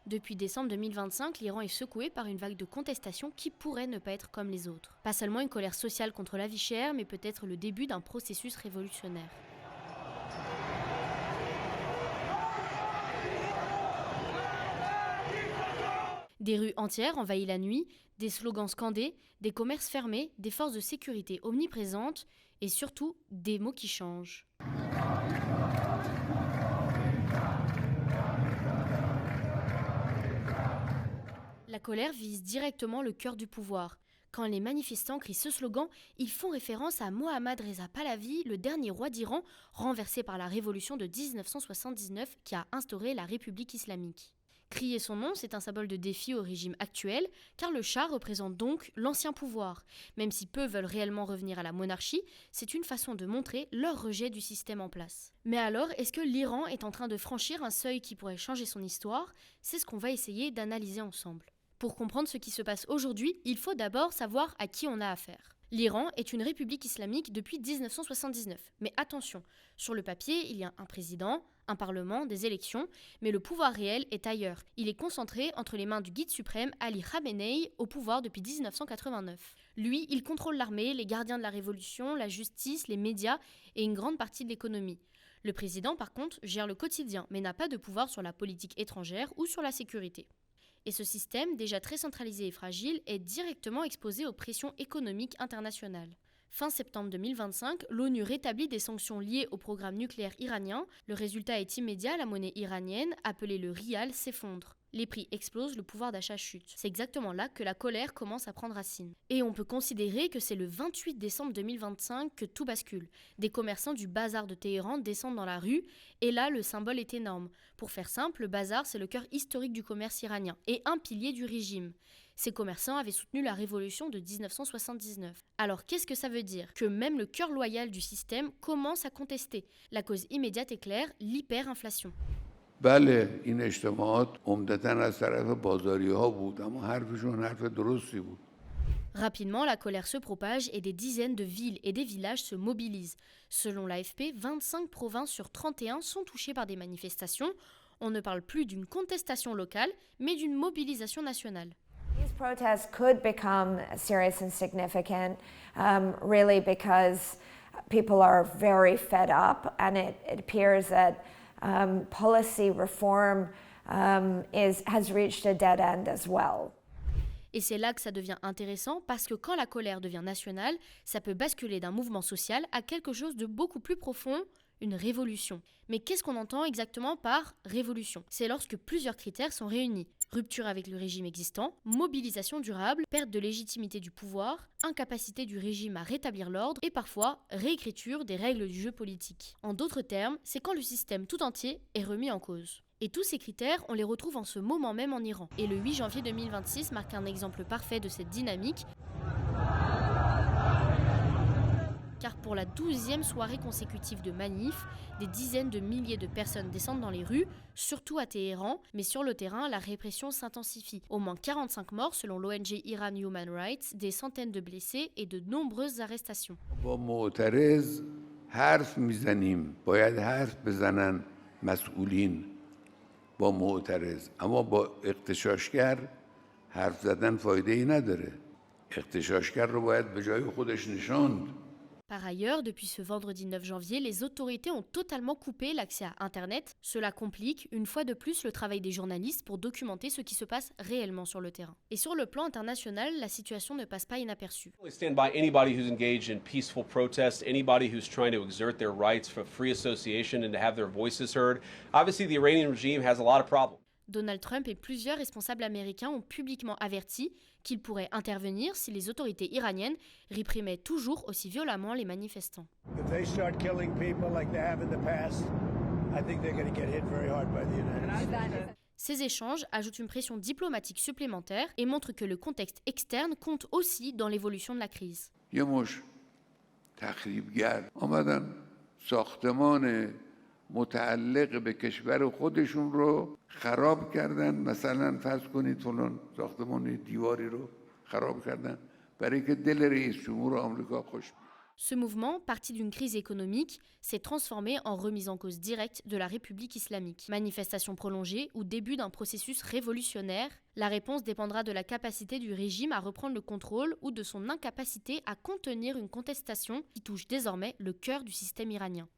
Depuis décembre 2025, l'Iran est secoué par une vague de contestation qui pourrait ne pas être comme les autres. Pas seulement une colère sociale contre la vie chère, mais peut-être le début d'un processus révolutionnaire. Des rues entières envahies la nuit, des slogans scandés, des commerces fermés, des forces de sécurité omniprésentes et surtout des mots qui changent. La colère vise directement le cœur du pouvoir. Quand les manifestants crient ce slogan, ils font référence à Mohammad Reza Pahlavi, le dernier roi d'Iran, renversé par la révolution de 1979 qui a instauré la République islamique. Crier son nom, c'est un symbole de défi au régime actuel, car le Shah représente donc l'ancien pouvoir. Même si peu veulent réellement revenir à la monarchie, c'est une façon de montrer leur rejet du système en place. Mais alors, est-ce que l'Iran est en train de franchir un seuil qui pourrait changer son histoire ? C'est ce qu'on va essayer d'analyser ensemble. Pour comprendre ce qui se passe aujourd'hui, il faut d'abord savoir à qui on a affaire. L'Iran est une république islamique depuis 1979. Mais attention, sur le papier, il y a un président, un parlement, des élections, mais le pouvoir réel est ailleurs. Il est concentré entre les mains du guide suprême Ali Khamenei, au pouvoir depuis 1989. Lui, il contrôle l'armée, les gardiens de la révolution, la justice, les médias et une grande partie de l'économie. Le président, par contre, gère le quotidien, mais n'a pas de pouvoir sur la politique étrangère ou sur la sécurité. Et ce système, déjà très centralisé et fragile, est directement exposé aux pressions économiques internationales. Fin septembre 2025, l'ONU rétablit des sanctions liées au programme nucléaire iranien. Le résultat est immédiat, la monnaie iranienne, appelée le rial, s'effondre. Les prix explosent, le pouvoir d'achat chute. C'est exactement là que la colère commence à prendre racine. Et on peut considérer que c'est le 28 décembre 2025 que tout bascule. Des commerçants du bazar de Téhéran descendent dans la rue, et là le symbole est énorme. Pour faire simple, le bazar c'est le cœur historique du commerce iranien, et un pilier du régime. Ces commerçants avaient soutenu la révolution de 1979. Alors qu'est-ce que ça veut dire ? Que même le cœur loyal du système commence à contester. La cause immédiate est claire, l'hyperinflation. بله این اجتماعات عمدتاً از طرف بازاری‌ها بود اما حرفشون حرف درستی بود. Rapidement, la colère se propage et des dizaines de villes et des villages se mobilisent. Selon l'AFP, 25 provinces sur 31 sont touchées par des manifestations. On ne parle plus d'une contestation locale, mais d'une mobilisation nationale. These protests could become serious and significant, really because people are very fed up, and it appears that policy reform has reached a dead end as well. Et c'est là que ça devient intéressant parce que quand la colère devient nationale, ça peut basculer d'un mouvement social à quelque chose de beaucoup plus profond, une révolution. Mais qu'est-ce qu'on entend exactement par révolution ? C'est lorsque plusieurs critères sont réunis. Rupture avec le régime existant, mobilisation durable, perte de légitimité du pouvoir, incapacité du régime à rétablir l'ordre et parfois réécriture des règles du jeu politique. En d'autres termes, c'est quand le système tout entier est remis en cause. Et tous ces critères, on les retrouve en ce moment même en Iran. Et le 8 janvier 2026 marque un exemple parfait de cette dynamique. Car pour la 12e soirée consécutive de manifs, des dizaines de milliers de personnes descendent dans les rues, surtout à Téhéran, mais sur le terrain, la répression s'intensifie. Au moins 45 morts selon l'ONG Iran Human Rights, des centaines de blessés et de nombreuses arrestations. با معترض حرف میزنیم باید حرف بزنن مسئولین با معترض اما با اغتشاشگر حرف زدن فایده ای نداره اغتشاشگر رو باید به جای خودش نشاند. Par ailleurs, depuis ce vendredi 9 janvier, les autorités ont totalement coupé l'accès à Internet. Cela complique, une fois de plus, le travail des journalistes pour documenter ce qui se passe réellement sur le terrain. Et sur le plan international, la situation ne passe pas inaperçue. We stand by anybody who's engaged in peaceful protest, anybody who's trying to exert their rights for free association and to have their voices heard. Obviously, the Iranian regime has a lot of problems. Donald Trump et plusieurs responsables américains ont publiquement averti qu'ils pourraient intervenir si les autorités iraniennes réprimaient toujours aussi violemment les manifestants. If they start killing people like they have in the past, I think they're going to get hit very hard by the United States. Ces échanges ajoutent une pression diplomatique supplémentaire et montrent que le contexte externe compte aussi dans l'évolution de la crise. یه مش تخریبگر آمدن ساختمان متعلق به کشور خودشون رو خراب کردن مثلا فرض کنید فلان ساختمان دیواری رو خراب کردن برای که دل رئیس جمهور آمریکا خوش Ce mouvement, parti d'une crise économique, s'est transformé en remise en cause directe de la République islamique. Manifestation prolongée ou début d'un processus révolutionnaire, la réponse dépendra de la capacité du régime à reprendre le contrôle ou de son incapacité à contenir une contestation qui touche désormais le cœur du système iranien.